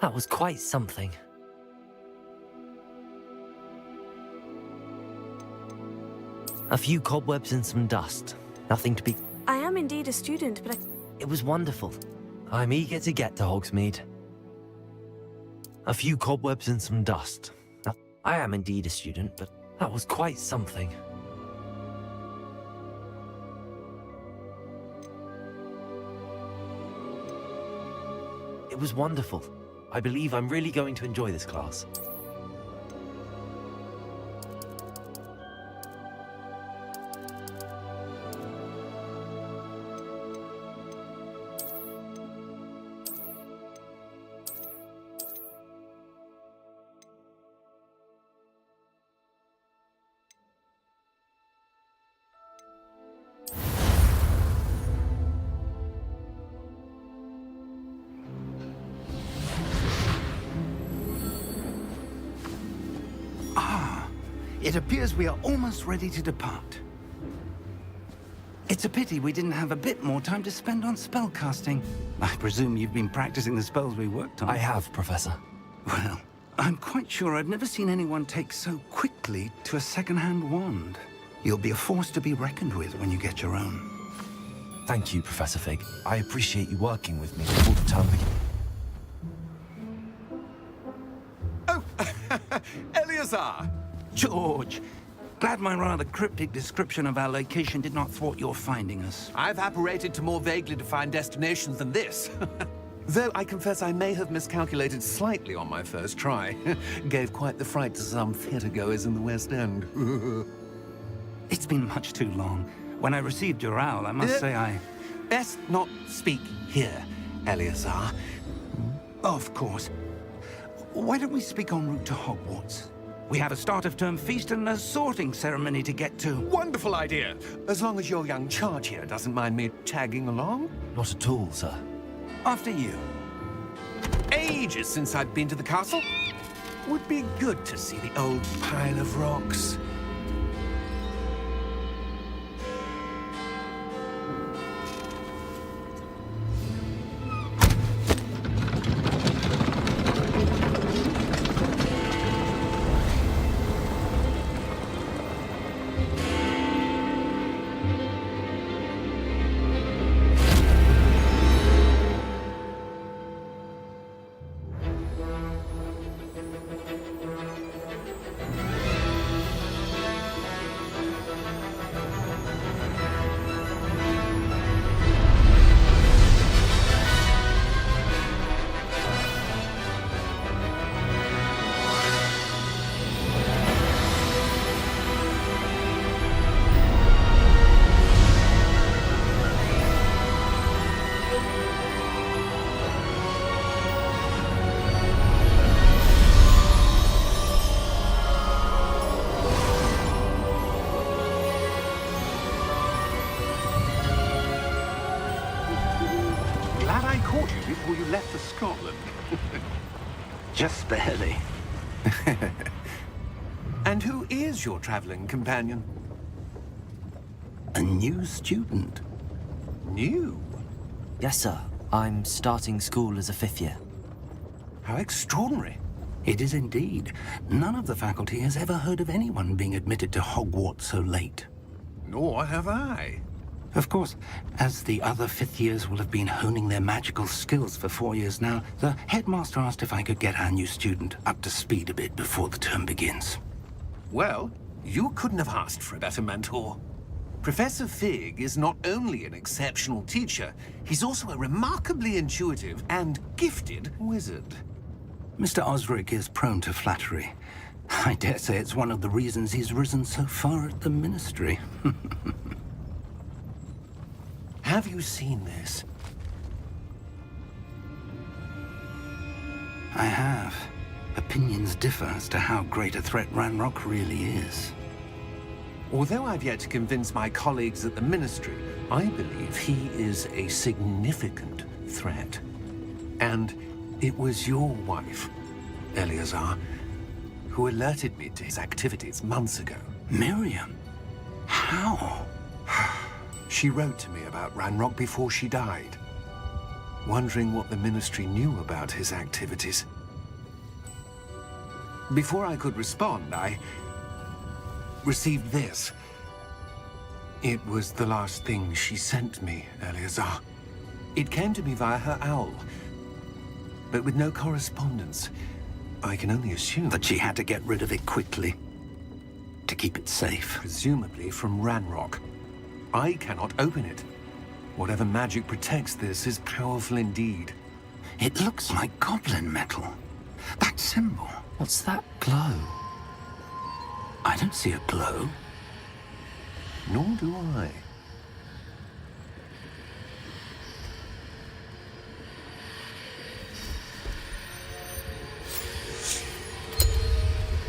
That was quite something. A few cobwebs and some dust. Nothing to be... I am indeed a student, but It was wonderful. I'm eager to get to Hogsmeade. A few cobwebs and some dust. I am indeed a student, but that was quite something. It was wonderful. I believe I'm really going to enjoy this class. It appears we are almost ready to depart. It's a pity we didn't have a bit more time to spend on spellcasting. I presume you've been practicing the spells we worked on. I have, Professor. Well, I'm quite sure I've never seen anyone take so quickly to a second-hand wand. You'll be a force to be reckoned with when you get your own. Thank you, Professor Fig. I appreciate you working with me before the term begins. Oh, Eleazar! George! Glad my rather cryptic description of our location did not thwart your finding us. I've apparated to more vaguely defined destinations than this. Though I confess I may have miscalculated slightly on my first try. Gave quite the fright to some theatergoers in the West End. It's been much too long. When I received your owl, I must say I... Best not speak here, Eleazar. Of course. Why don't we speak en route to Hogwarts? We have a start-of-term feast and a sorting ceremony to get to. Wonderful idea! As long as your young charge here doesn't mind me tagging along. Not at all, sir. After you. Ages since I'd been to the castle. Would be good to see the old pile of rocks. Glad I caught you before you left for Scotland. Just barely. And who is your traveling companion? A new student. New? Yes, sir. I'm starting school as a 5th year. How extraordinary. It is indeed. None of the faculty has ever heard of anyone being admitted to Hogwarts so late. Nor have I. Of course, as the other 5th years will have been honing their magical skills for 4 years now, the headmaster asked if I could get our new student up to speed a bit before the term begins. Well, you couldn't have asked for a better mentor. Professor Fig is not only an exceptional teacher, he's also a remarkably intuitive and gifted wizard. Mr. Osric is prone to flattery. I dare say it's one of the reasons he's risen so far at the Ministry. Have you seen this? I have. Opinions differ as to how great a threat Ranrock really is. Although I've yet to convince my colleagues at the Ministry, I believe he is a significant threat. And it was your wife, Eleazar, who alerted me to his activities months ago. Miriam? How? She wrote to me about Ranrock before she died. wondering what the Ministry knew about his activities. Before I could respond, I received this. It was the last thing she sent me, Eleazar. It came to me via her owl, but with no correspondence. I can only assume That she had to get rid of it quickly to keep it safe. presumably from Ranrock. I cannot open it. Whatever magic protects this is powerful indeed. It looks like goblin metal. That symbol. What's that glow? I don't see a glow. Nor do I.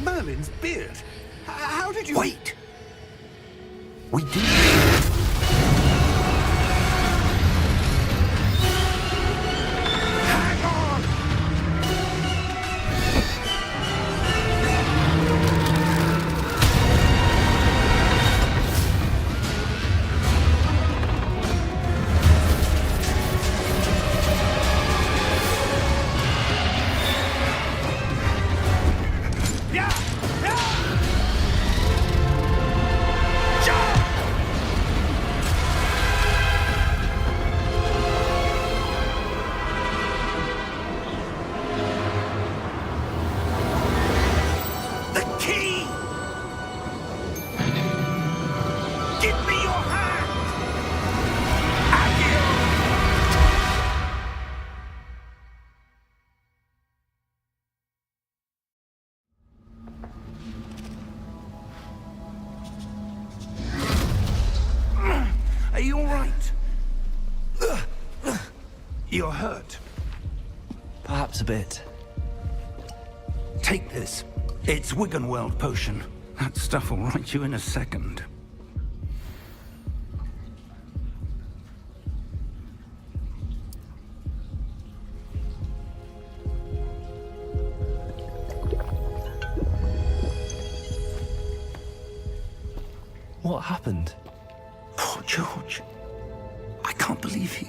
Merlin's beard! How did you... Wait! We do. Hang on! The key! Give me your hand! Are you all right? You're hurt. Perhaps a bit. Take this. It's Wiggenweld potion. That stuff will right you in a second. What happened? Poor George. I can't believe he...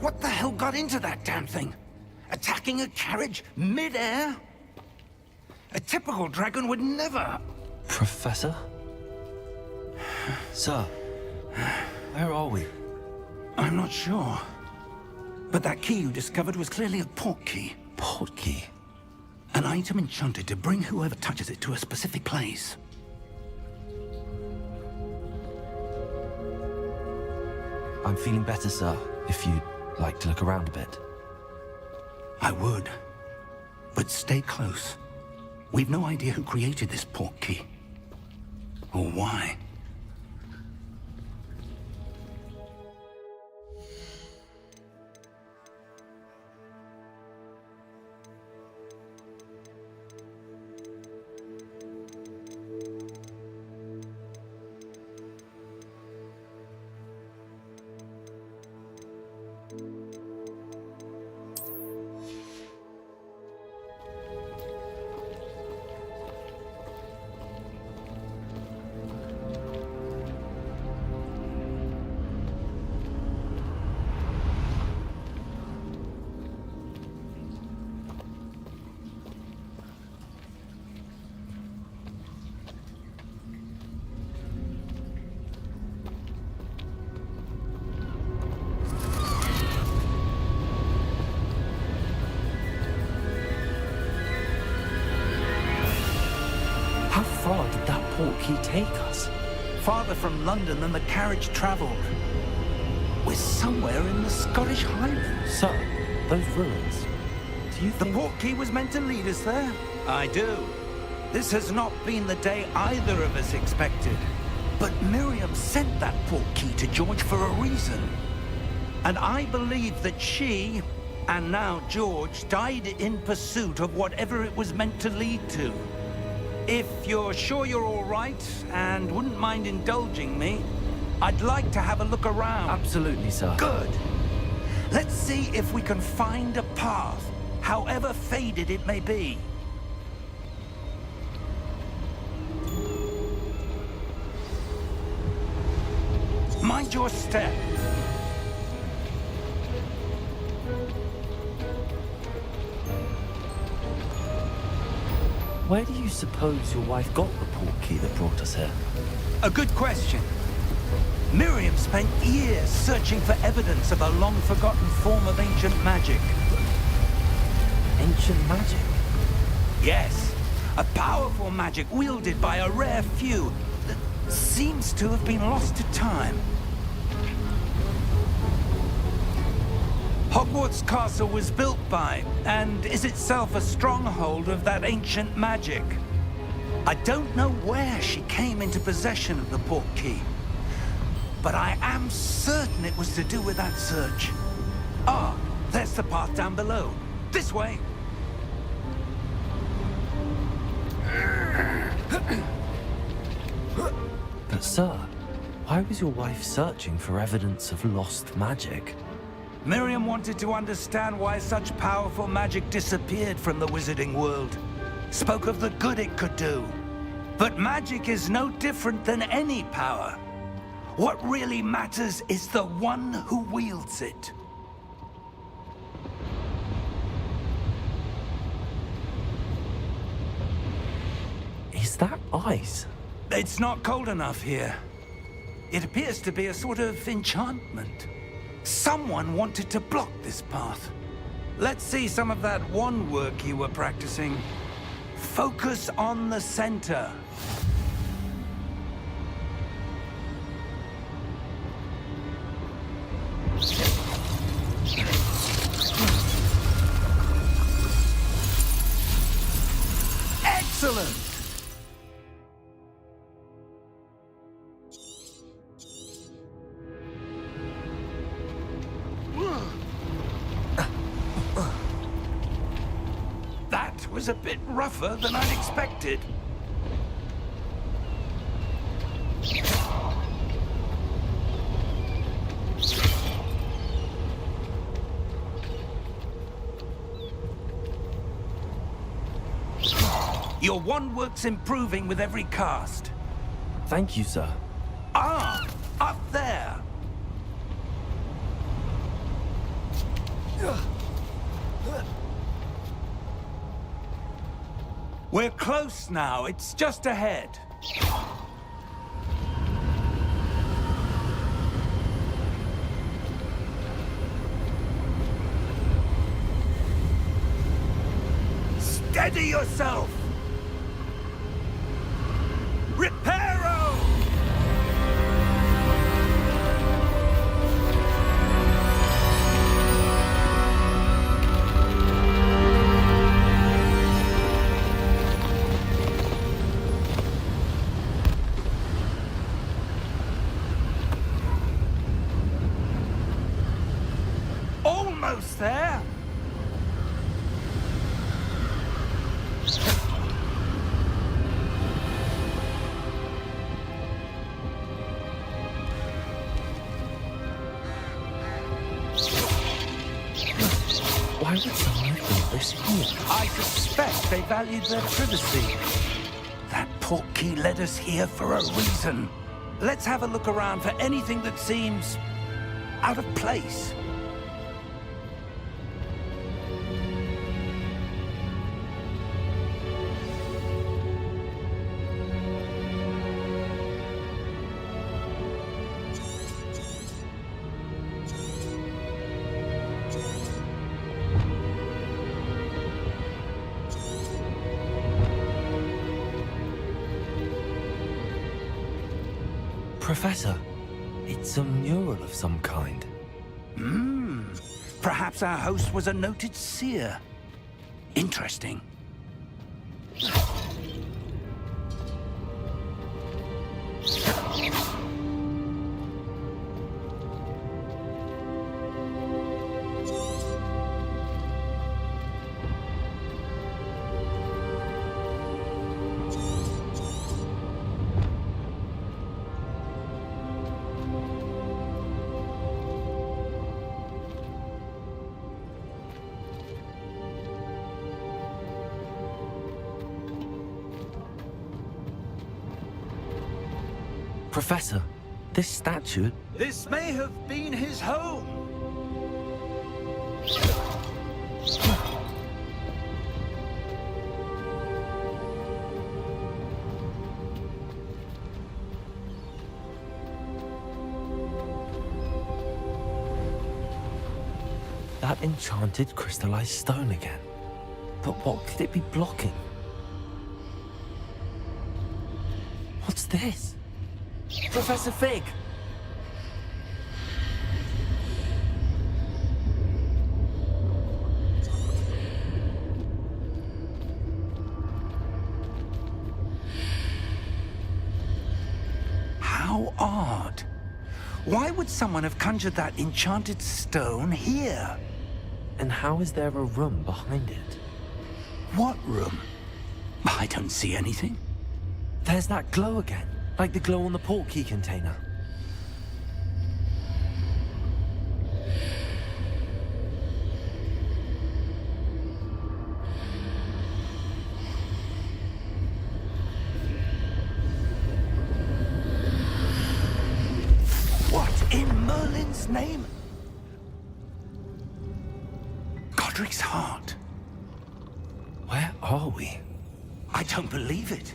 What the hell got into that damn thing? Attacking a carriage mid-air? A typical dragon would never... Professor? Sir, where are we? I'm not sure. But that key you discovered was clearly a port key. Portkey. An item enchanted to bring whoever touches it to a specific place. I'm feeling better, sir, if you'd like to look around a bit. I would. But stay close. We've no idea who created this port key. Or why. How far did that portkey take us? Farther from London than the carriage traveled. We're somewhere in the Scottish Highlands. Sir, those ruins. Do you The think... port key was meant to lead us there? I do. This has not been the day either of us expected. But Miriam sent that port key to George for a reason. And I believe that she, and now George, died in pursuit of whatever it was meant to lead to. If you're sure you're all right, and wouldn't mind indulging me, I'd like to have a look around. Absolutely, sir. Good. Let's see if we can find a path, however faded it may be. Mind your step. Where do you suppose your wife got the portkey that brought us here? A good question. Miriam spent years searching for evidence of a long-forgotten form of ancient magic. Ancient magic? Yes, a powerful magic wielded by a rare few that seems to have been lost to time. Hogwarts Castle was built by, and is itself a stronghold of that ancient magic. I don't know where she came into possession of the portkey, but I am certain it was to do with that search. Ah, there's the path down below. This way. But sir, why was your wife searching for evidence of lost magic? Miriam wanted to understand why such powerful magic disappeared from the wizarding world. Spoke of the good it could do. But magic is no different than any power. What really matters is the one who wields it. Is that ice? It's not cold enough here. It appears to be a sort of enchantment. Someone wanted to block this path. Let's see some of that wand work you were practicing. Focus on the center. Excellent! That was a bit rougher than I'd expected. Your wand work's improving with every cast. Thank you, sir. Ah, up there. We're close now. It's just ahead. Steady yourself. Reparo! Almost there. Why would someone build this here? I suspect they valued their privacy. That portkey led us here for a reason. Let's have a look around for anything that seems out of place. Professor, it's a mural of some kind. Perhaps our host was a noted seer. Interesting. Professor, this statue... This may have been his home. That enchanted crystallized stone again. But what could it be blocking? What's this? Professor Fig! How odd. Why would someone have conjured that enchanted stone here? And how is there a room behind it? What room? I don't see anything. There's that glow again, like the glow on the portkey container. What in Merlin's name? Godric's heart. Where are we? I don't believe it.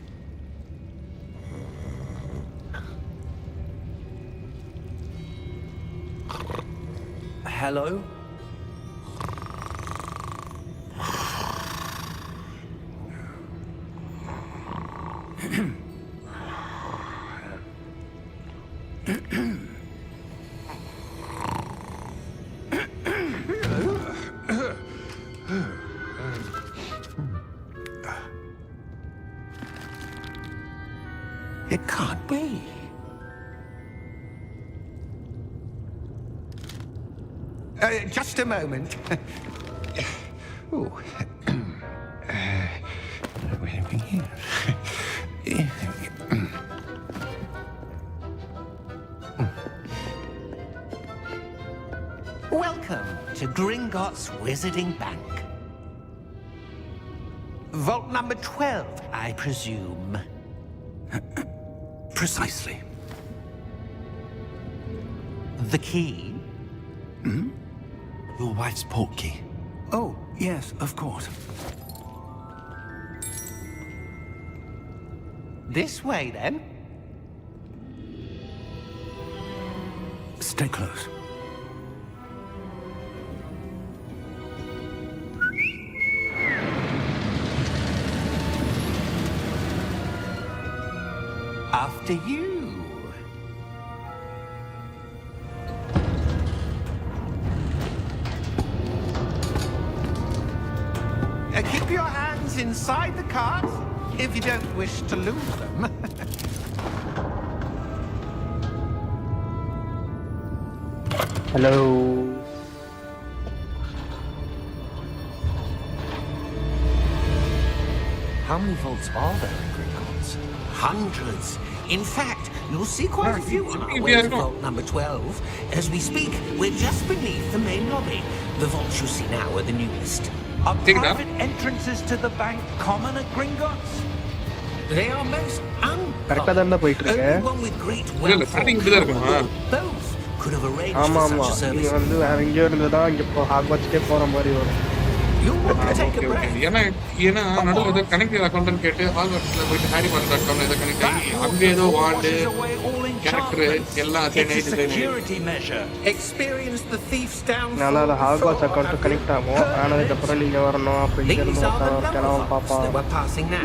Hello? It can't be. Just a moment. Ooh. Welcome to Gringotts Wizarding Bank. Vault number 12, I presume. Precisely. The key? Your wife's portkey. Oh, yes, of course. This way, then. Stay close. After you. Keep your hands inside the cart if you don't wish to lose them. Hello. How many vaults are there in Gringotts? Hundreds. In fact, you'll see quite a few on our way to vault number 12. As we speak, we're just beneath the main lobby. The vaults you see now are the newest. Are private entrances to the bank common at Gringotts? They are most கரெக்டா தான் போயிட்டு இருக்கு. only one with great wealth both could have arranged ஆமா for ஆமா. such a service. நீங்க வந்து வேற எங்கேயோ இருந்து தான் இங்க இப்போ ஹாக்வாட்ஸ்க்கே போற மாதிரி வரும். You'll want to take a breath. ஏன்னா நடுவில் ஏதோ கனெக்ட் அக்கௌண்ட் கேட்டு ஹால்வர்ட்ஸ்ல போயிட்டு ஹாரி பாட்டர் அக்கௌண்ட் ஏதோ கனெக்ட் ஆகி அங்கே ஏதோ வார்டு கேரக்டர் எல்லாம் It's a security measure. Experience the thief's downfall. அதனால அது ஹாக்வாட்ஸ் அக்கௌண்ட் கனெக்ட் ஆகும். ஆனதுக்கப்புறம் நீங்க வரணும். அப்ப இங்க இருந்து கிளம்ப பாப்போம்.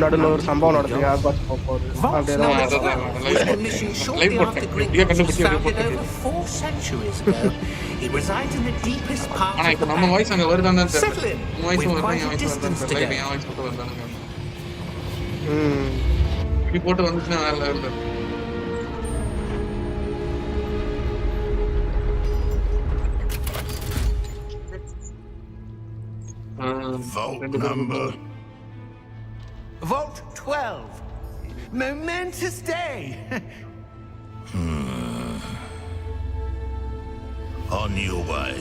நடுவில் ஒரு சம்பவம் நடந்துச்சு. ஹாக்வாட்ஸ் போகுது. அப்படியே தான் லைவ் போட்டேன். இங்கே கண்டுபிடிச்சி போட்டேன். It resides in the deepest part ஆனா of இப்போ the நம்ம bank. வாய்ஸ் அங்க வருதான்னு Settle தெரியல. in. வாய்ஸ் With வருதா quite N a voice distance வருதா to live go. N voice மட்டும் வருதான்னு இப்படி போட்டு வந்துச்சுன்னா வேற லெவல்ல இருக்கு. Vault number. Vault 12. Momentous day. On your way.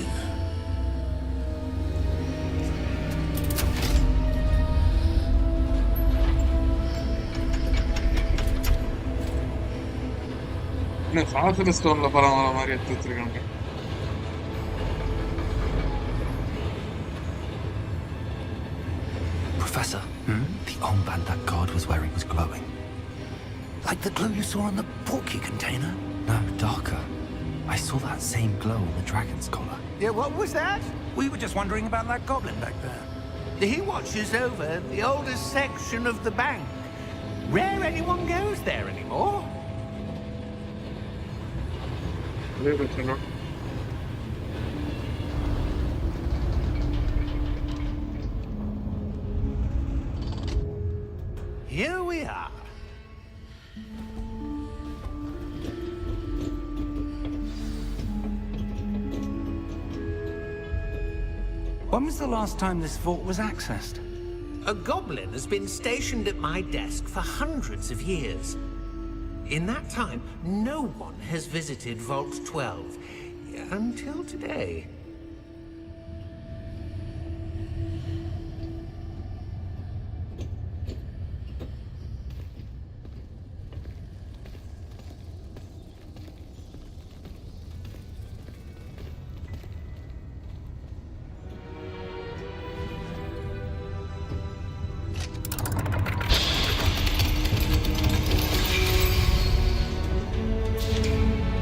இன்னும் சாசர ஸ்டோன்ல பரம் வர மாதிரி எடுத்து வச்சிருக்காங்க. Professor, the armband that guard was wearing was glowing. Like the glue you saw on the portkey container? No, darker. I saw that same glow on the dragon's collar. Yeah, what was that? We were just wondering about that goblin back there. He watches over the oldest section of the bank. Rare anyone goes there anymore. அதே பிரச்சனை. Here we are. When was the last time this vault was accessed? A goblin has been stationed at my desk for hundreds of years. In that time, no one has visited Vault 12 until today.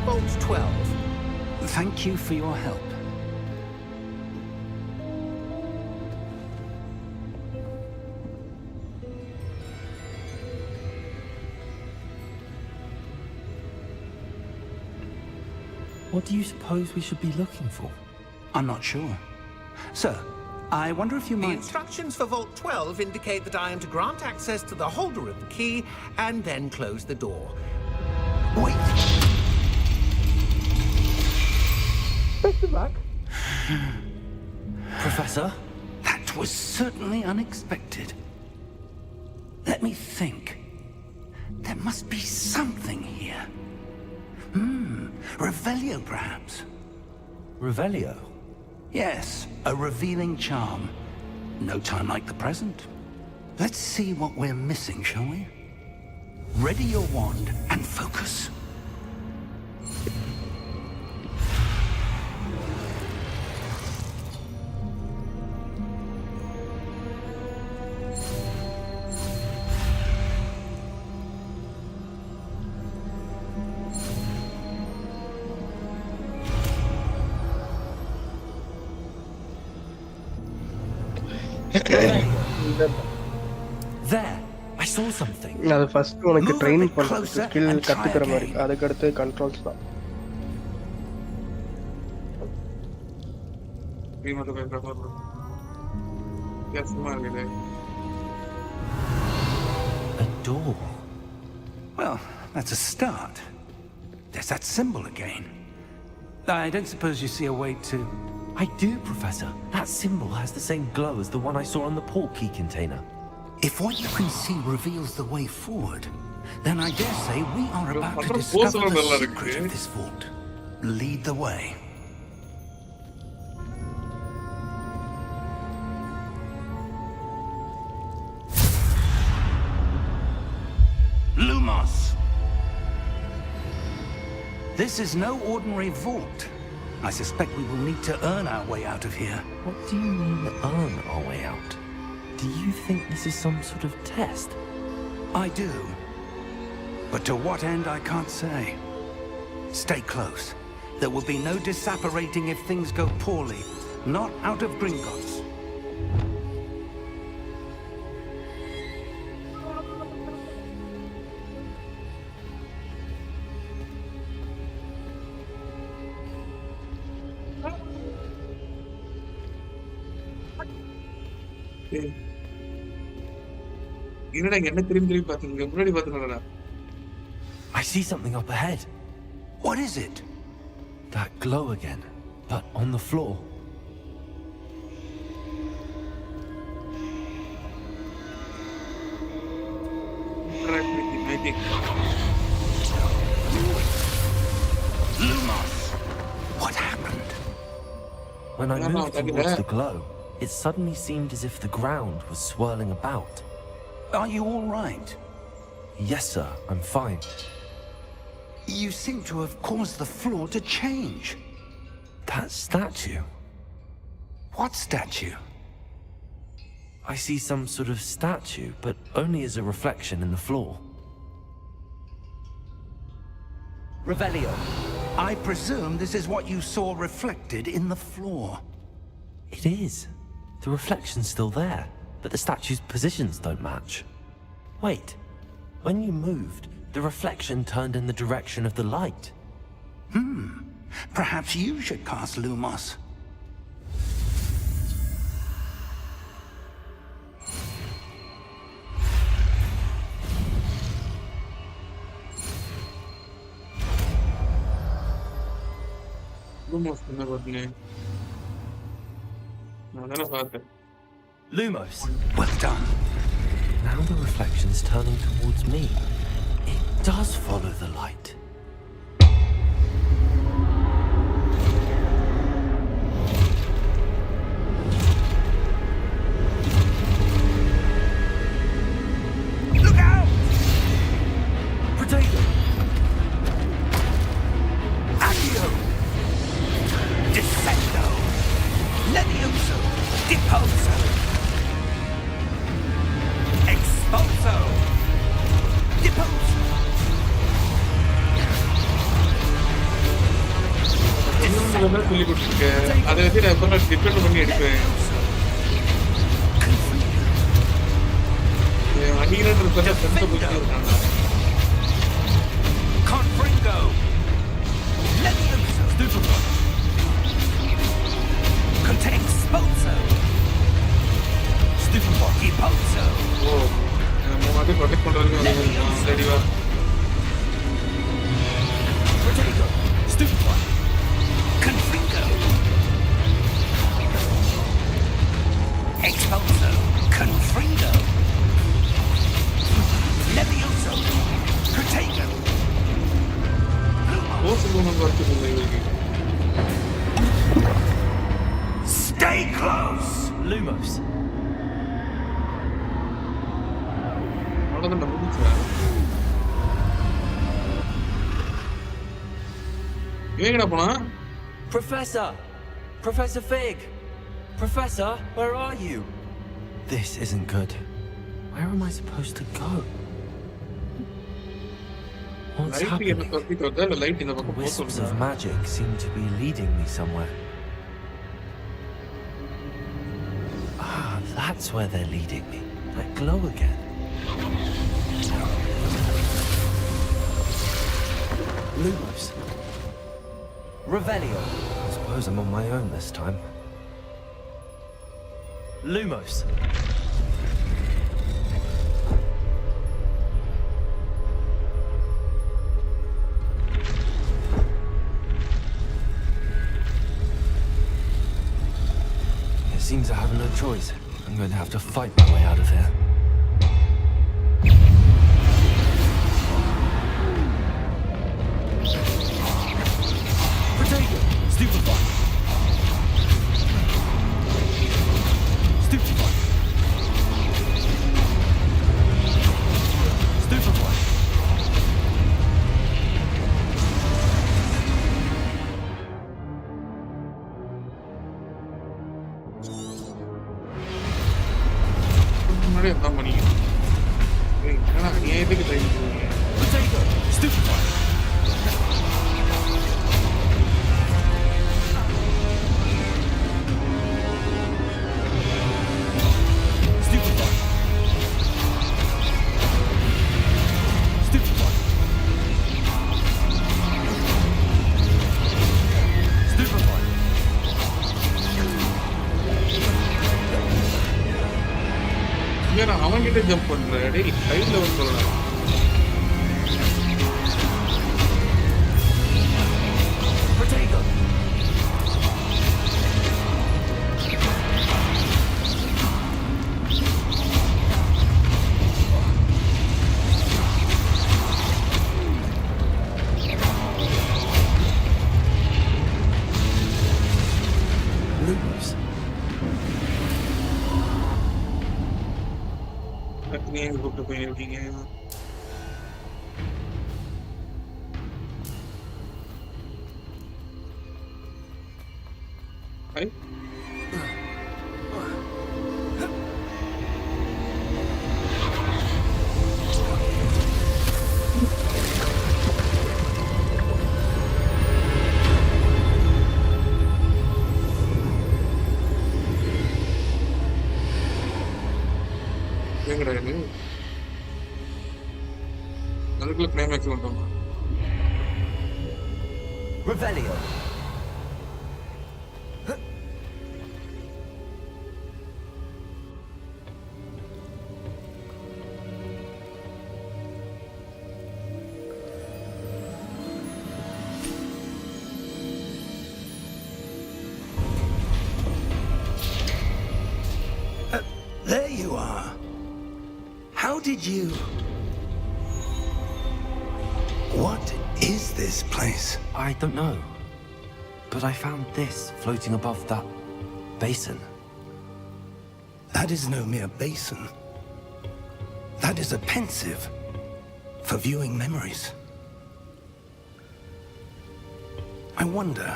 Vault 12. Thank you for your help. What do you suppose we should be looking for? I'm not sure. Sir, I wonder if you The might... instructions for Vault 12 indicate that I am to grant access to the holder of the key and then close the door. Wait! back. Professor? That was certainly unexpected. Let me think. There must be something here. Revelio, perhaps? Revelio? Yes, a revealing charm. No time like the present. Let's see what we're missing, shall we? Ready your wand and focus. There, I saw something. அது first உனக்கு Move a train bit பண்றது closer skill and try கத்துக்கிற மாதிரி again. அதுக்கு அடுத்து controls தான். நீ மட்டும் பேசுற மாதிரி வித்தியாசமா இருக்குது. A door. Well, that's a start. There's that symbol again. I don't suppose you see a way to... I do, Professor. That symbol has the same glow as the one I saw on the port key container. If what you can see reveals the way forward, then I dare say we are about to அப்புறம் discover போஸ்டரும் the நல்லா secret இருக்கு. of this vault. Lead the way. Lumos! This is no ordinary vault. I suspect we will need to earn our way out of here. What do you mean, earn our way out? Do you think this is some sort of test? I do. But to what end, I can't say. Stay close. There will be no disapparating if things go poorly. Not out of Gringotts. என்னடா என்ன திரும்பி திரும்பி பாத்துங்க முன்னாடி பாத்துங்கடா. I see something up ahead. What is it? That glow again, but on the floor. Magic. Lumos! What happened? When I No, no, moved that'd be towards there. the glow, it suddenly seemed as if the ground was swirling about. Are you all right? Yes, sir, I'm fine. You seem to have caused the floor to change. That statue. What statue? I see some sort of statue, but only as a reflection in the floor. Revelio. I presume this is what you saw reflected in the floor. It is. The reflection's still there, but the statue's positions don't match. Wait, when you moved, the reflection turned in the direction of the light. Perhaps you should cast Lumos. Lumos என்ன பண்ணு நான் தான பார்த்தேன் Lumos. Well done. Now the reflection's turning towards me. It does follow the light. Look out! Potato! Accio! Descendo! Levioso! Deposo! Expulso! Deposo! இன்னொன்னு சொல்லி கொடுத்துருக்கேன் அதை வச்சு நான் எப்போ டிபெண்ட் பண்ணி எடுப்பேன் அடிக்கிறன்ற சொல்ல ஃப்ரெண்ட்ஸை பிடிச்சி இருக்காங்க Confringo! Levioso! Stupefy! Contain Expulso! Stupefy! Deposo! ஓ நம்ம மாதிரி ப்ரொடெக்ட் பண்ணுறதுக்கு ரெடிவா Protego! Stupefy! Confringo! Expulso! Confringo! Levioso! Protego! ஓசு மூணு வரத்துக்கு இவருக்கு Stay close! Lumos. அவ்வளோதான் முடிச்சா இவங்கடா போனா Professor! Professor Fig! Professor, where are you? This isn't good. Where am I supposed to go? What's light என்ன happening? தப்பிட்டு வருதா இல்லை லைட் இந்த பக்கம் போக Wisps சொல்லுதா of magic seem to be leading me somewhere. Ah, that's where they're leading me. That glow again. Lumos. Revelio. I suppose I'm on my own this time. Lumos. It seems I have no choice. I'm going to have to fight my way out of here. Potato! Stupefy! Stupefy! Stupefy! முன்னாடி அதான் பண்ணிக்கணும் ஏன்னா நீ எதுக்கு try பண்ணுவீங்க Potato! Stupefy! Stupefy! Stupefy! Stupefy! ஏன்னா அவன்கிட்ட jump பண்ற டேய் சைட்ல வந்து சொல்லலாம் Potato! Lumos. நீங்க கூப்பிட்டு போயிருக்கீங்க ஐ கிடையாது. அதுக்குள்ள கிளைமேக்ஸ் வந்தோம். Revelio. There you are. How did you... What is this place? I don't know. But I found this floating above that basin. That is no mere basin. That is a pensive for viewing memories. I wonder...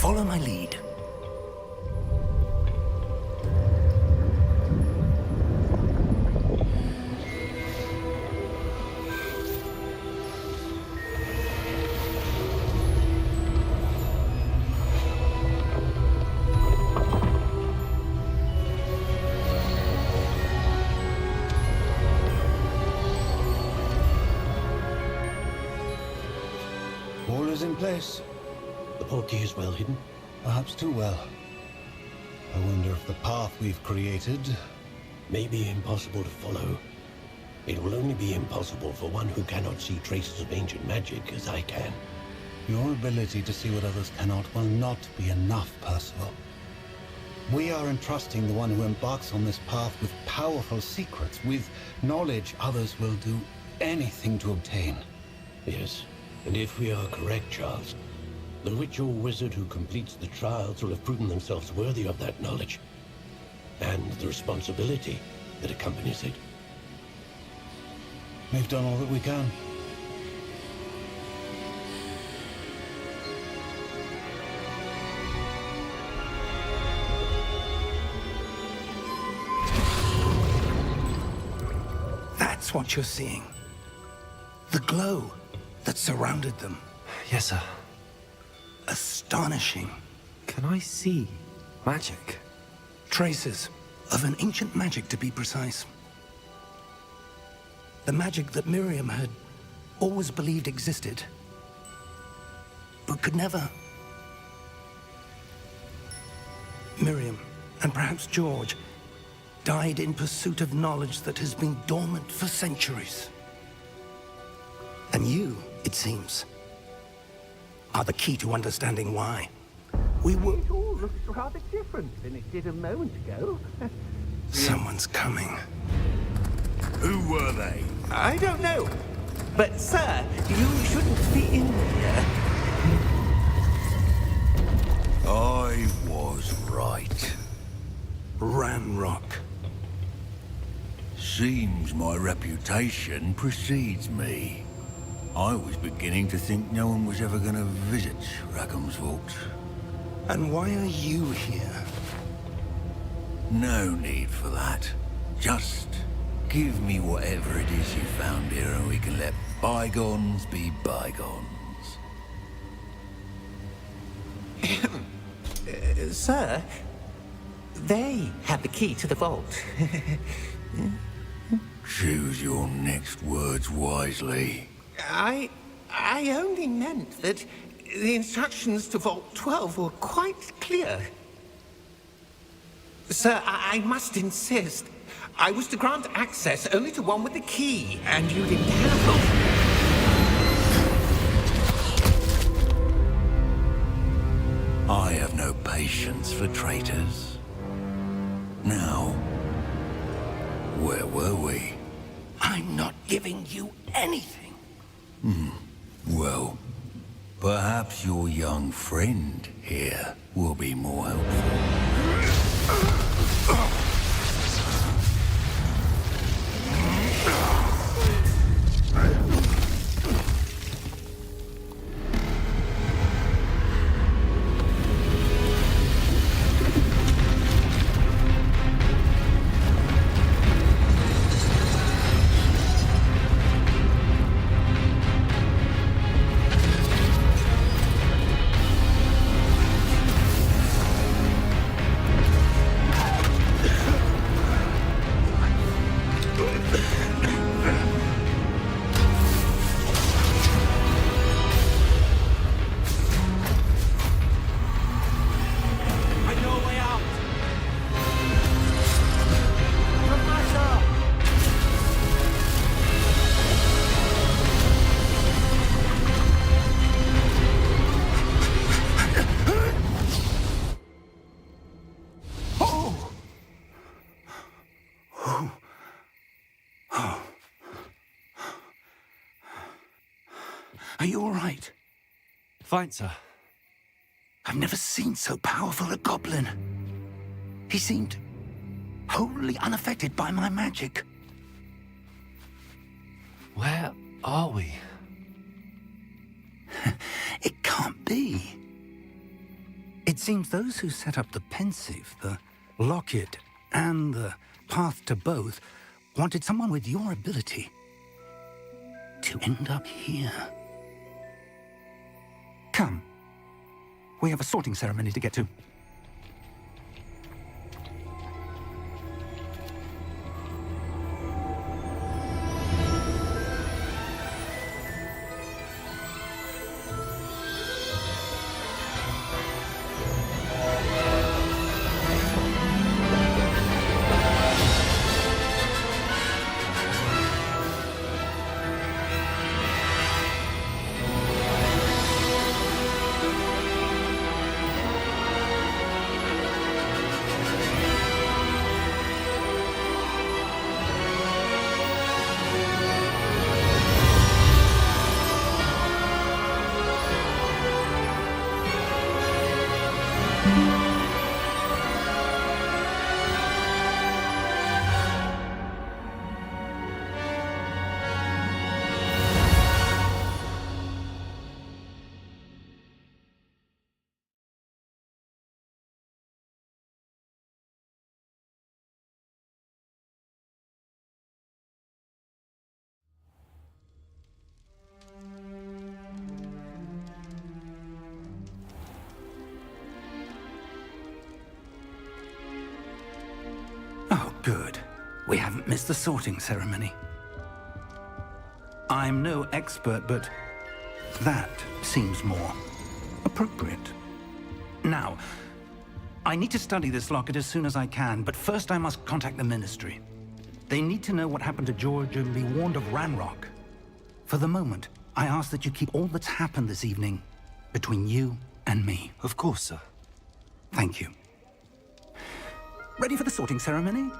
Follow my lead. All is in place. The portkey is well hidden, perhaps too well. I wonder if the path we've created may be impossible to follow. It will only be impossible for one who cannot see traces of ancient magic as I can. Your ability to see what others cannot will not be enough, Percival. We are entrusting the one who embarks on this path with powerful secrets, with knowledge others will do anything to obtain. Yes, and if we are correct, Charles, the witch or wizard who completes the trials will have proven themselves worthy of that knowledge, and the responsibility that accompanies it. We've done all that we can. That's what you're seeing. The glow that surrounded them. Yes, sir. Astonishing. Can I see magic? Traces of an ancient magic, to be precise. The magic that Miriam had always believed existed, but could never. Miriam, and perhaps George, died in pursuit of knowledge that has been dormant for centuries. And you, it seems, are the key to understanding why. We were... It all looks rather different than it did a moment ago. Someone's coming. Who were they? I don't know. But, sir, you shouldn't be in here. I was right. Ramrock. Seems my reputation precedes me. I was beginning to think no one was ever going to visit Rackham's Vault. And why are you here? No need for that. Just give me whatever it is you found here and we can let bygones be bygones. Sir, they have the key to the vault. Choose your next words wisely. I only meant that the instructions to Vault 12 were quite clear. Sir, I must insist. I was to grant access only to one with the key, and you didn't have them. I have no patience for traitors. Now, where were we? I'm not giving you anything. Well, perhaps your young friend here will be more helpful. Are you all right? Fine, sir. I've never seen so powerful a goblin. He seemed wholly unaffected by my magic. Where are we? It can't be. It seems those who set up the pensive, the locket, and the path to both wanted someone with your ability to end up here. Come. We have a sorting ceremony to get to. Oh, good. We haven't missed the sorting ceremony. I'm no expert, but that seems more appropriate. Now, I need to study this locket as soon as I can, but first I must contact the Ministry. They need to know what happened to George and be warned of Ranrock. For the moment, I ask that you keep all that's happened this evening between you and me. Of course, sir. Thank you. Ready for the sorting ceremony?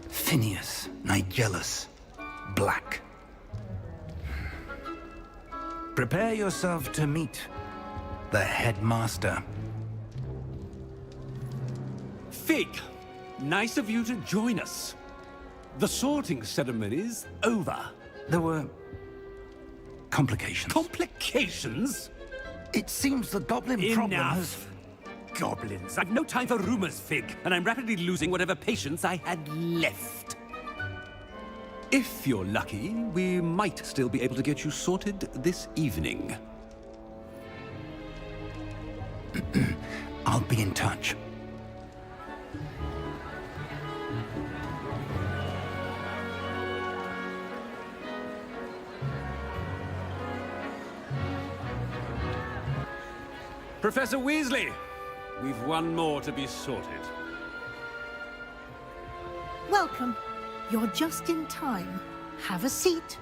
Phineas, Nigellus, Black. Prepare yourself to meet the headmaster. Fig, nice of you to join us. The sorting ceremony's over. There were complications. Complications? It seems the goblin problem has... Enough. Goblins. I've no time for rumors, Fig, and I'm rapidly losing whatever patience I had left. If you're lucky, we might still be able to get you sorted this evening. I'll be in touch. Professor Weasley, we've one more to be sorted. Welcome. You're just in time. Have a seat.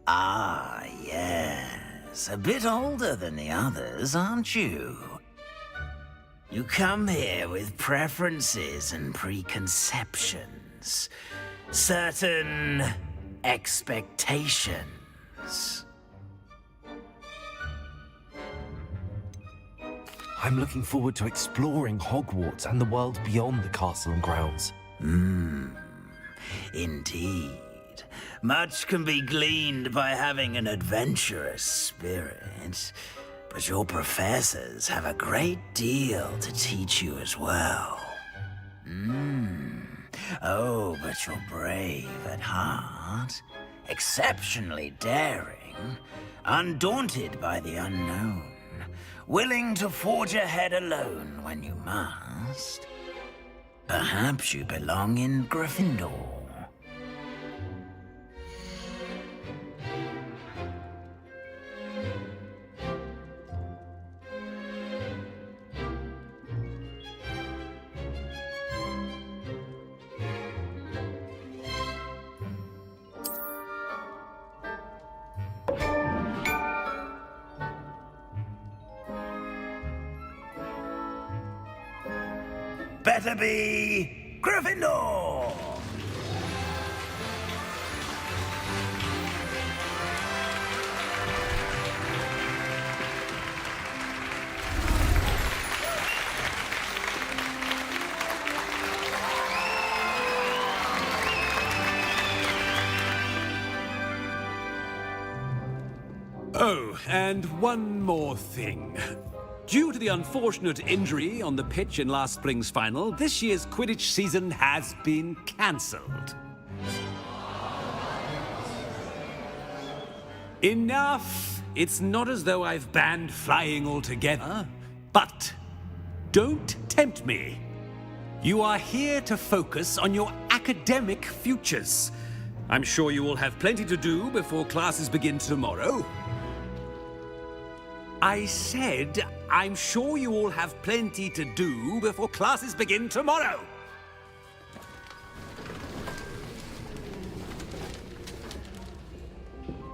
Ah, yes. A bit older than the others, aren't you? You come here with preferences and preconceptions. Certain expectations. I'm looking forward to exploring Hogwarts and the world beyond the castle and grounds. Indeed. Much can be gleaned by having an adventurous spirit, but your professors have a great deal to teach you as well. Oh, but you're brave at heart, exceptionally daring, undaunted by the unknown, willing to forge ahead alone when you must. Perhaps you belong in Gryffindor. better be Gryffindor! Oh, and one more thing. Due to the unfortunate injury on the pitch in last spring's final, this year's Quidditch season has been cancelled. Enough! It's not as though I've banned flying altogether, but don't tempt me. You are here to focus on your academic futures. I'm sure you will have plenty to do before classes begin tomorrow. I said, I'm sure you all have plenty to do before classes begin tomorrow.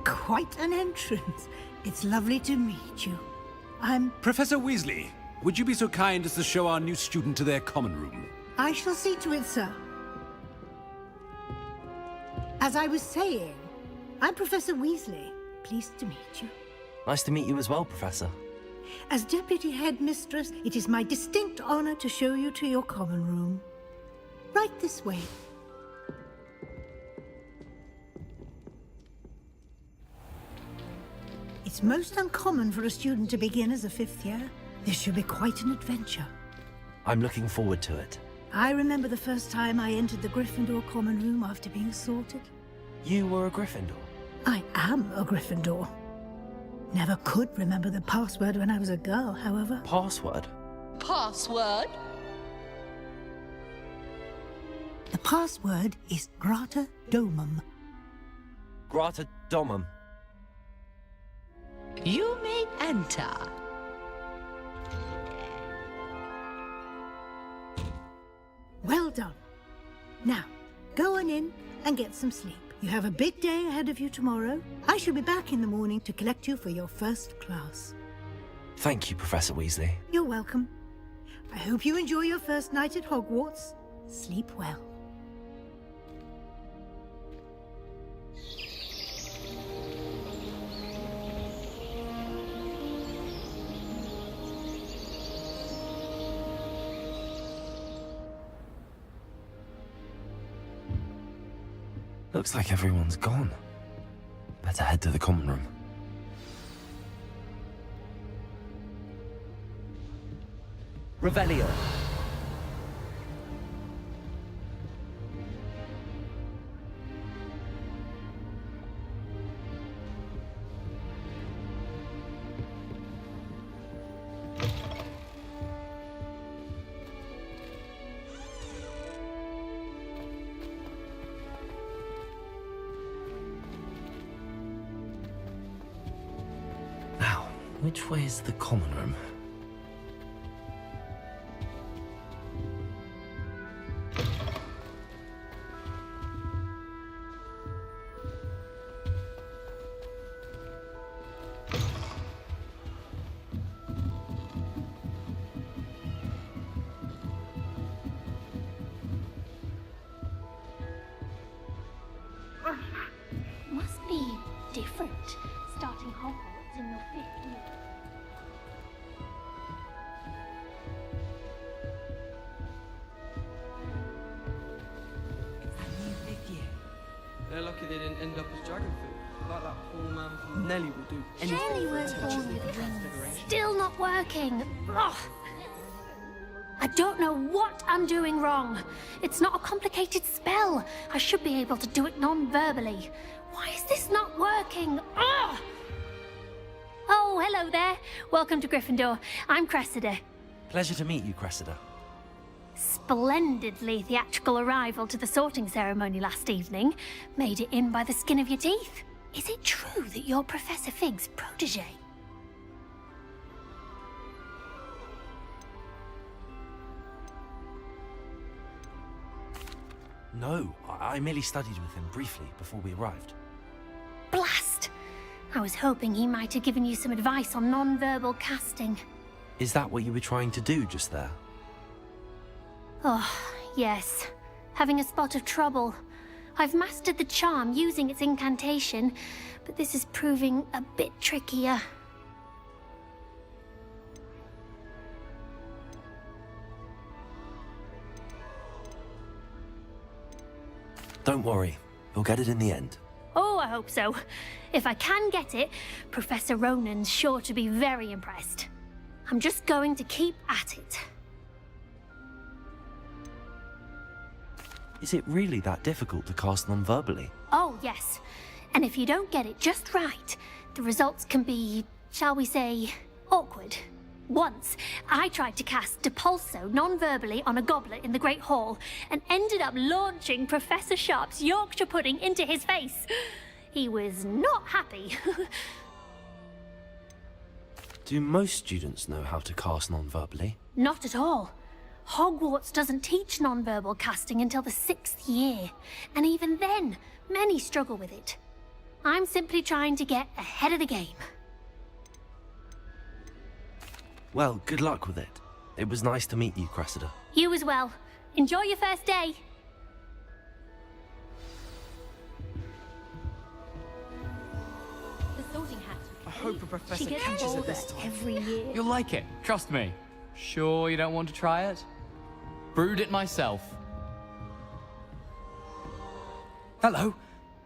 Quite an entrance. It's lovely to meet you. I'm... Professor Weasley, would you be so kind as to show our new student to their common room? I shall see to it, sir. As I was saying, I'm Professor Weasley. Pleased to meet you. Nice to meet you as well, Professor. As Deputy Headmistress, it is my distinct honor to show you to your common room. Right this way. It's most uncommon for a student to begin as a fifth year. This should be quite an adventure. I'm looking forward to it. I remember the first time I entered the Gryffindor common room after being sorted. You were a Gryffindor? I am a Gryffindor. Never could remember the password when I was a girl, however. Password? Password? The password is Grata Domum. Grata Domum. You may enter. Well done. Now, go on in and get some sleep. You have a big day ahead of you tomorrow. I shall be back in the morning to collect you for your first class. Thank you, Professor Weasley. You're welcome. I hope you enjoy your first night at Hogwarts. Sleep well. Looks like everyone's gone. Better head to the common room. Revelio. Now, which way is the common room? Must be different, starting Hogwarts in your 5th year. It's a new 5th year. They're lucky they didn't end up as dragon food, like that poor man from Nelly will do anything Jelly for was attention with the Transfiguration. Still not working. Ugh. I don't know what I'm doing wrong. It's not a complicated spell. I should be able to do it non-verbally. Why is this not working? Ugh. Oh, hello there. Welcome to Gryffindor. I'm Cressida. Pleasure to meet you, Cressida. Splendidly theatrical arrival to the sorting ceremony last evening. Made it in by the skin of your teeth. Is it true that you're Professor Fig's protege? No, I merely studied with him briefly before we arrived. Blast! I was hoping he might have given you some advice on non-verbal casting. Is that what you were trying to do just there? Oh, yes. Having a spot of trouble. I've mastered the charm using its incantation, but this is proving a bit trickier. Don't worry, you'll get it in the end. Oh, I hope so. If I can get it, Professor Ronan's sure to be very impressed. I'm just going to keep at it. Is it really that difficult to cast non-verbally? Oh, yes. And if you don't get it just right, the results can be, shall we say, awkward. Once, I tried to cast Depulso non-verbally on a goblet in the Great Hall and ended up launching Professor Sharp's Yorkshire pudding into his face. He was not happy. Do most students know how to cast non-verbally? Not at all. Hogwarts doesn't teach non-verbal casting until the 6th year, and even then, many struggle with it. I'm simply trying to get ahead of the game. Well, good luck with it. It was nice to meet you, Cressida. You as well. Enjoy your first day. The sorting hat. I hope a professor She gets catches it older this time. every year. You'll like it, trust me. Sure you don't want to try it? Brewed it myself. Hello,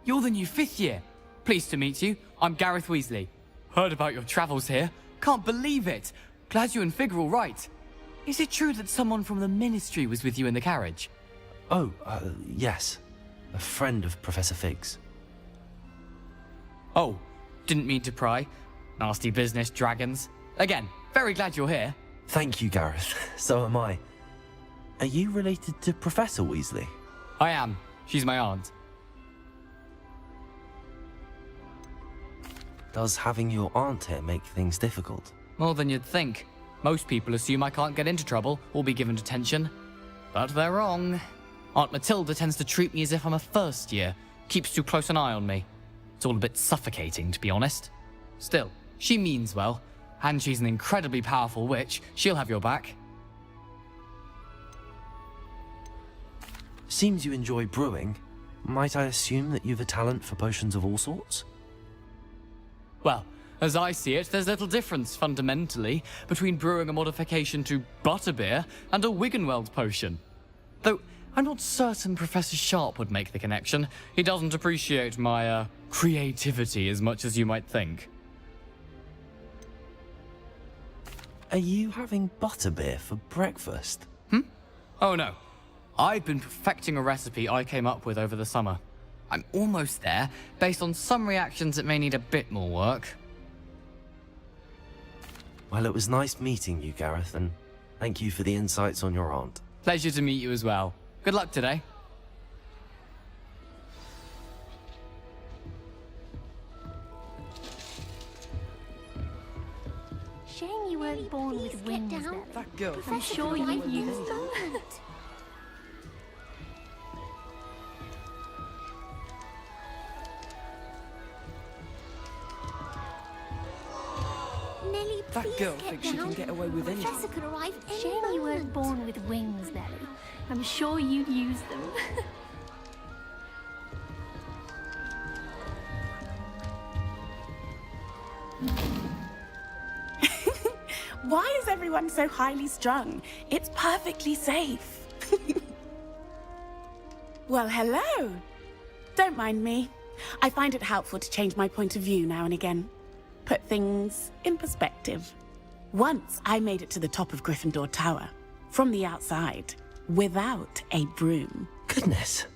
you're the new 5th year. Pleased to meet you. I'm Gareth Weasley. Heard about your travels here. Can't believe it. Glad you and Fig are all right. Is it true that someone from the Ministry was with you in the carriage? Oh, yes. A friend of Professor Fig's. Oh, didn't mean to pry. Nasty business, dragons. Again, very glad you're here. Thank you, Gareth. So am I. Are you related to Professor Weasley? I am. She's my aunt. Does having your aunt here make things difficult? More than you'd think. Most people assume I can't get into trouble or be given detention. But they're wrong. Aunt Matilda tends to treat me as if I'm a first year. Keeps too close an eye on me. It's all a bit suffocating, to be honest. Still, she means well. And she's an incredibly powerful witch. She'll have your back. Seems you enjoy brewing. Might I assume that you've a talent for potions of all sorts? Well, as I see it, there's little difference, fundamentally, between brewing a modification to butterbeer and a Wiggenweld potion. Though, I'm not certain Professor Sharp would make the connection. He doesn't appreciate my, creativity as much as you might think. Are you having butterbeer for breakfast? Oh no. I've been perfecting a recipe I came up with over the summer. I'm almost there. Based on some reactions, it may need a bit more work. Well, it was nice meeting you, Gareth, and thank you for the insights on your aunt. Pleasure to meet you as well. Good luck today. Shame you weren't born with wings, Nelly. That girl. I'm sure you've used them. Nelly, That please girl get thinks she down. can get away with The anything. Professor could arrive any Shame you weren't moment. born with wings, Nelly. I'm sure you'd use them. Why is everyone so highly strung? It's perfectly safe. Well, hello. Don't mind me. I find it helpful to change my point of view now and again. Put things in perspective. Once I made it to the top of Gryffindor Tower, from the outside, without a broom. Goodness.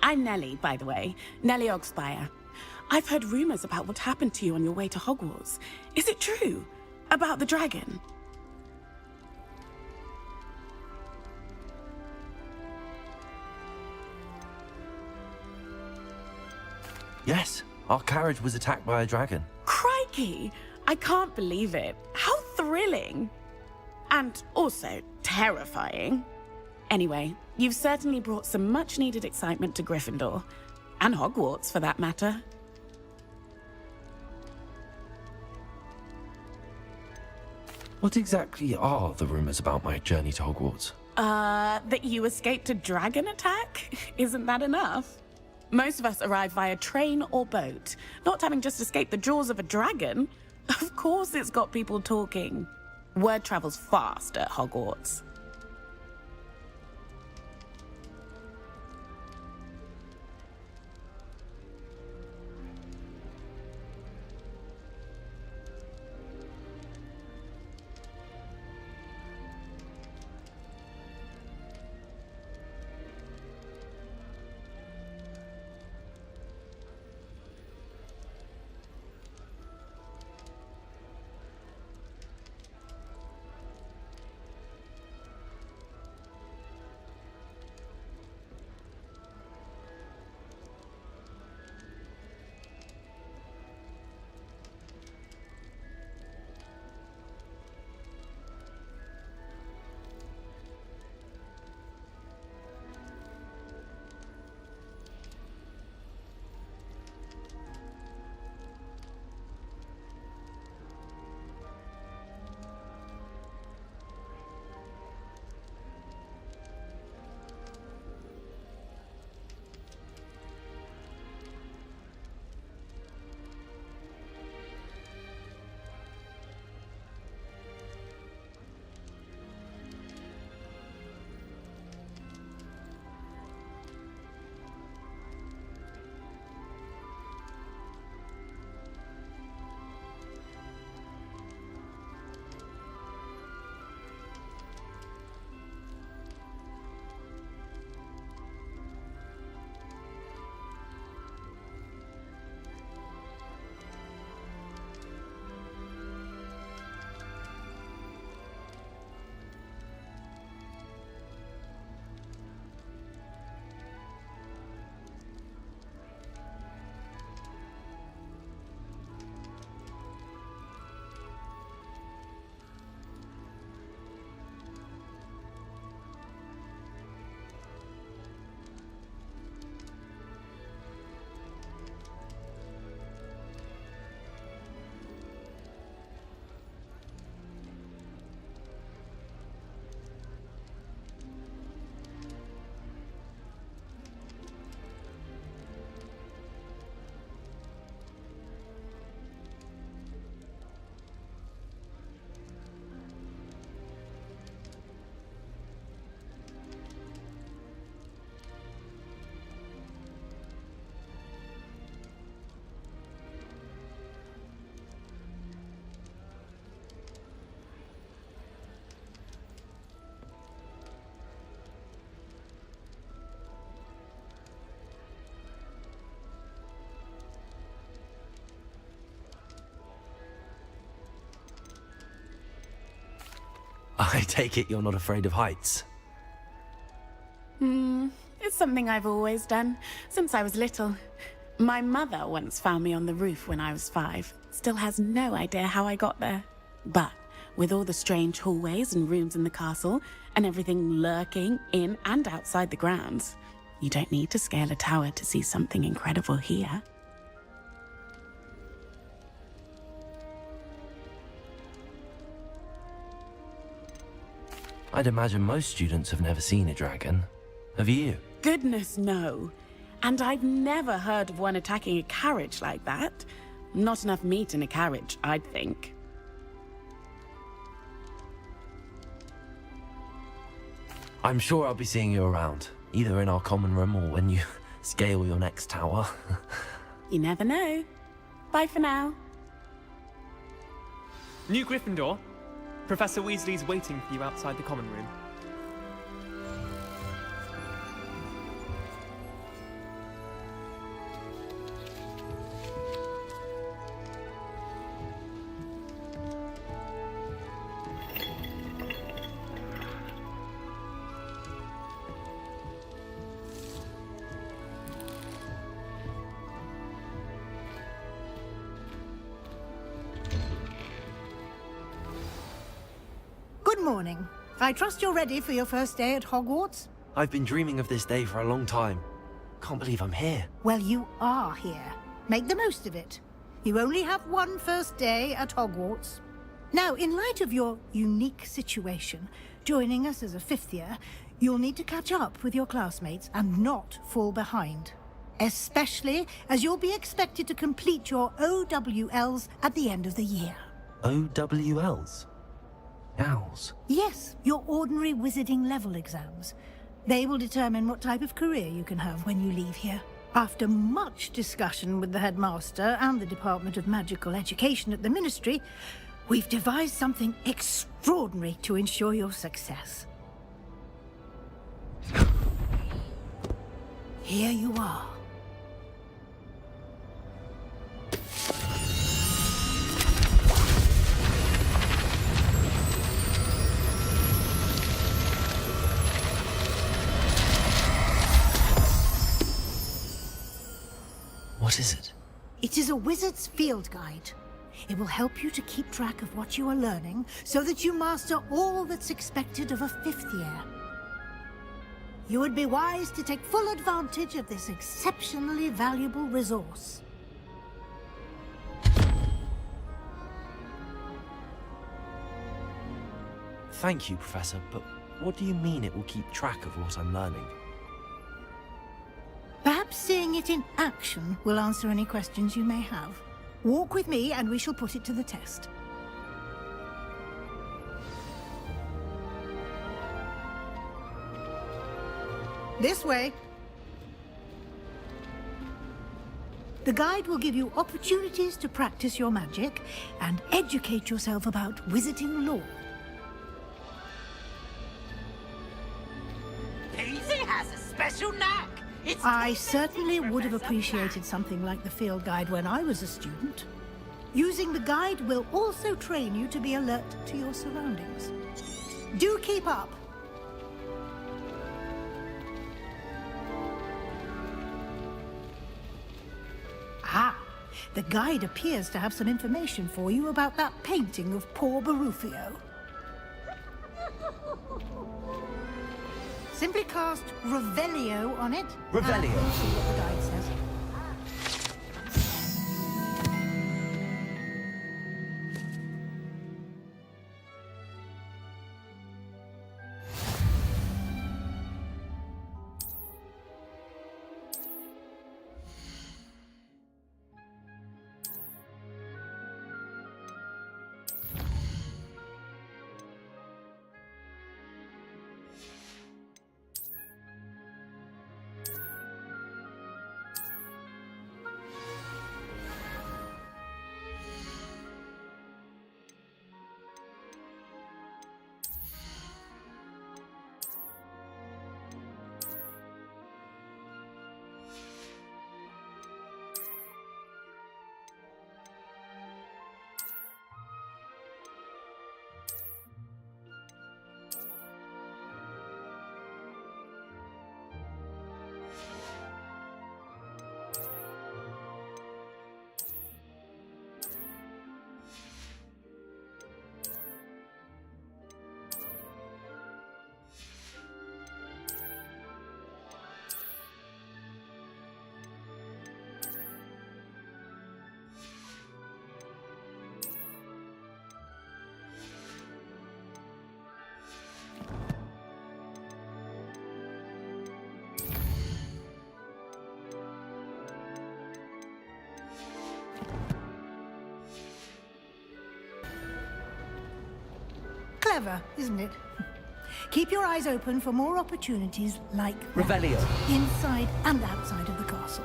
I'm Nellie, by the way. Nellie Ogspire. I've heard rumors about what happened to you on your way to Hogwarts. Is it true? About the dragon? Yes, our carriage was attacked by a dragon. Crikey! I can't believe it. How thrilling! And also terrifying. Anyway, you've certainly brought some much-needed excitement to Gryffindor. And Hogwarts, for that matter. What exactly are the rumors about my journey to Hogwarts? That you escaped a dragon attack? Isn't that enough? Most of us arrive via train or boat, not having just escaped the jaws of a dragon. Of course it's got people talking. Word travels fast at Hogwarts. I take it you're not afraid of heights. It's something I've always done, since I was little. My mother once found me on the roof when I was 5. Still has no idea how I got there. But with all the strange hallways and rooms in the castle, and everything lurking in and outside the grounds, you don't need to scale a tower to see something incredible here. I'd imagine most students have never seen a dragon. Have you? Goodness, no. And I've never heard of one attacking a carriage like that. Not enough meat in a carriage, I'd think. I'm sure I'll be seeing you around, either in our common room or when you scale your next tower. You never know. Bye for now. New Gryffindor. Professor Weasley's waiting for you outside the common room. Good morning. I trust you're ready for your first day at Hogwarts? I've been dreaming of this day for a long time. Can't believe I'm here. Well, you are here. Make the most of it. You only have one first day at Hogwarts. Now, in light of your unique situation, joining us as a 5th year, you'll need to catch up with your classmates and not fall behind. Especially as you'll be expected to complete your OWLs at the end of the year. OWLs? Owls? Yes, your ordinary wizarding level exams. They will determine what type of career you can have when you leave here. After much discussion with the headmaster and the Department of Magical Education at the Ministry, we've devised something extraordinary to ensure your success. Here you are. What is it? It is a wizard's field guide. It will help you to keep track of what you are learning so that you master all that's expected of a 5th year. You would be wise to take full advantage of this exceptionally valuable resource. Thank you, Professor, but what do you mean it will keep track of what I'm learning? Perhaps seeing it in action will answer any questions you may have. Walk with me and we shall put it to the test. This way. The guide will give you opportunities to practice your magic and educate yourself about wizarding lore. Daisy has a special knack. I certainly would have appreciated something like the field guide when I was a student. Using the guide will also train you to be alert to your surroundings. Do keep up. Ah, the guide appears to have some information for you about that painting of poor Barufio. Simply cast Revelio on it. Revelio. And see what the guide says. Clever, isn't it? Keep your eyes open for more opportunities like that, Revelio. inside and outside of the castle.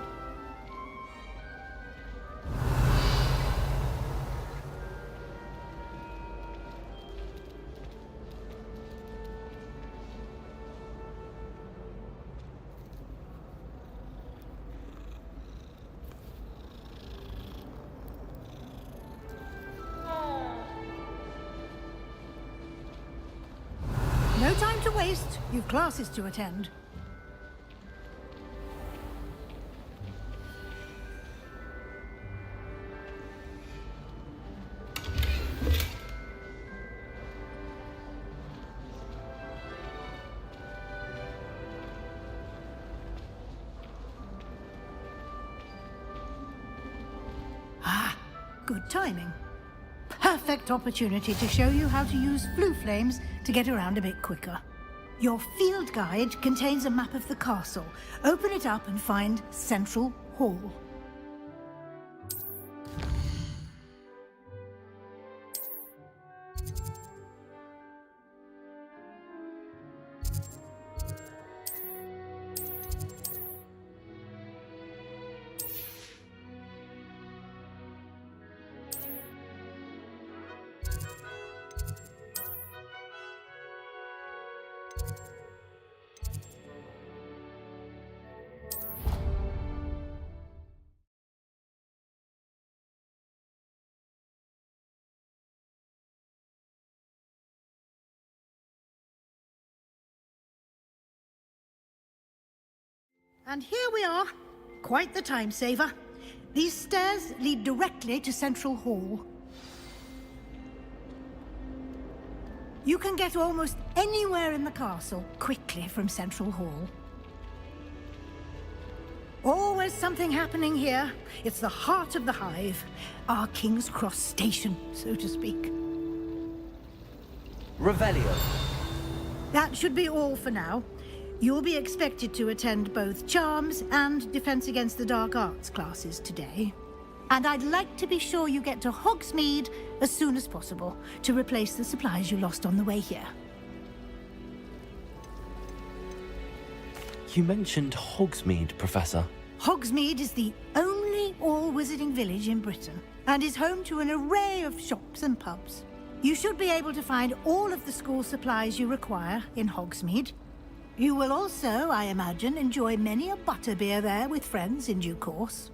No time to waste. You've classes to attend. Ah, good timing. Perfect. perfect opportunity to show you how to use flue flames to get around a bit quicker. Your field guide contains a map of the castle. Open it up and find Central Hall. And here we are. Quite the time saver. These stairs lead directly to Central Hall. You can get almost anywhere in the castle quickly from Central Hall. Always something happening here. It's the heart of the hive. Our King's Cross station, so to speak. Revelio. That should be all for now. You'll be expected to attend both Charms and Defense Against the Dark Arts classes today. And I'd like to be sure you get to Hogsmeade as soon as possible to replace the supplies you lost on the way here. You mentioned Hogsmeade, Professor. Hogsmeade is the only all-wizarding village in Britain and is home to an array of shops and pubs. You should be able to find all of the school supplies you require in Hogsmeade. You will also, I imagine, enjoy many a butterbeer there with friends in due course.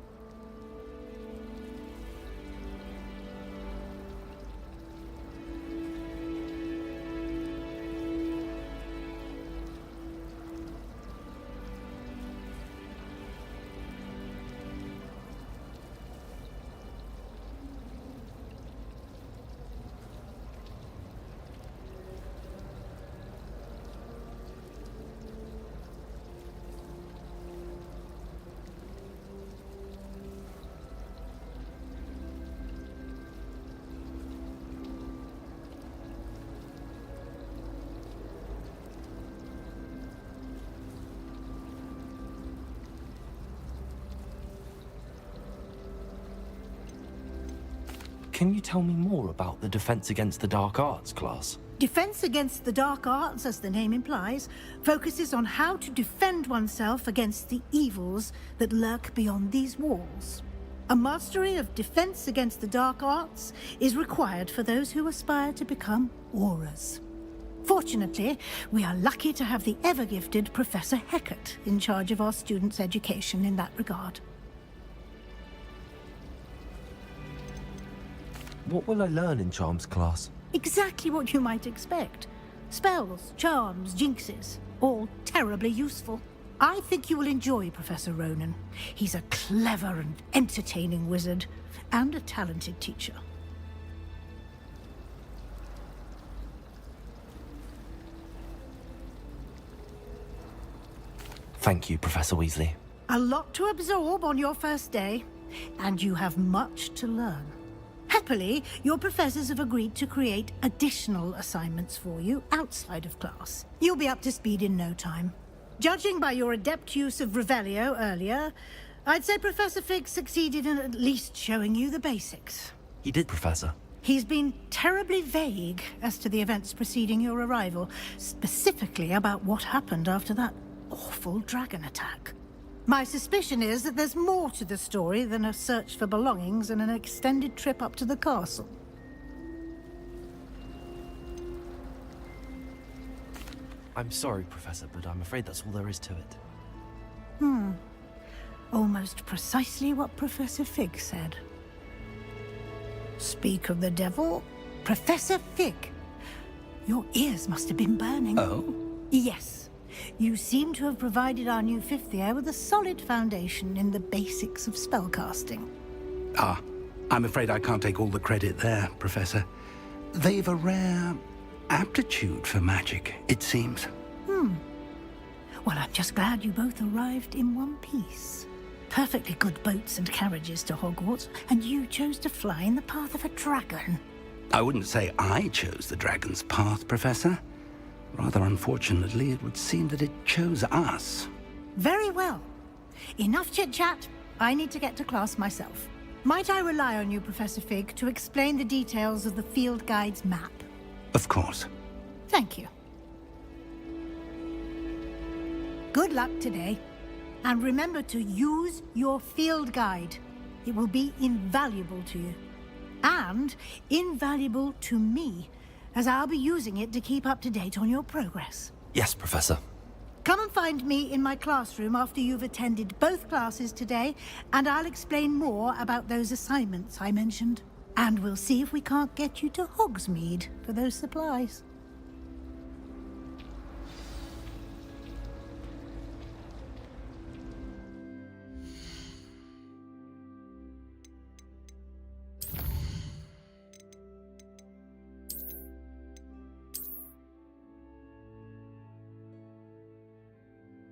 Can you tell me more about the Defense Against the Dark Arts class? Defense Against the Dark Arts, as the name implies, focuses on how to defend oneself against the evils that lurk beyond these walls. A mastery of Defense Against the Dark Arts is required for those who aspire to become Aurors. Fortunately, we are lucky to have the ever-gifted Professor Hecat in charge of our students' education in that regard. What will I learn in Charms class? Exactly what you might expect. Spells, charms, jinxes, all terribly useful. I think you will enjoy Professor Ronan. He's a clever and entertaining wizard, and a talented teacher. Thank you, Professor Weasley. A lot to absorb on your first day, and you have much to learn. Happily, your professors have agreed to create additional assignments for you outside of class. You'll be up to speed in no time. Judging by your adept use of Revelio earlier, I'd say Professor Fig succeeded in at least showing you the basics. He did, Professor. He's been terribly vague as to the events preceding your arrival, specifically about what happened after that awful dragon attack. My suspicion is that there's more to the story than a search for belongings and an extended trip up to the castle. I'm sorry, Professor, but I'm afraid that's all there is to it. Almost precisely what Professor Fig said. Speak of the devil, Professor Fig. Your ears must have been burning. Oh? Yes. You seem to have provided our new fifth year with a solid foundation in the basics of spellcasting. Ah, I'm afraid I can't take all the credit there, Professor. They've a rare aptitude for magic, it seems. Well, I'm just glad you both arrived in one piece. Perfectly good boats and carriages to Hogwarts, and you chose to fly in the path of a dragon. I wouldn't say I chose the dragon's path, Professor. Rather unfortunately, it would seem that it chose us. Very well. Enough chit-chat. I need to get to class myself. Might I rely on you, Professor Fig, to explain the details of the field guide's map? Of course. Thank you. Good luck today. And remember to use your field guide. It will be invaluable to you. And invaluable to me, as I'll be using it to keep up to date on your progress. Yes, Professor. Come and find me in my classroom after you've attended both classes today, and I'll explain more about those assignments I mentioned. And we'll see if we can't get you to Hogsmeade for those supplies.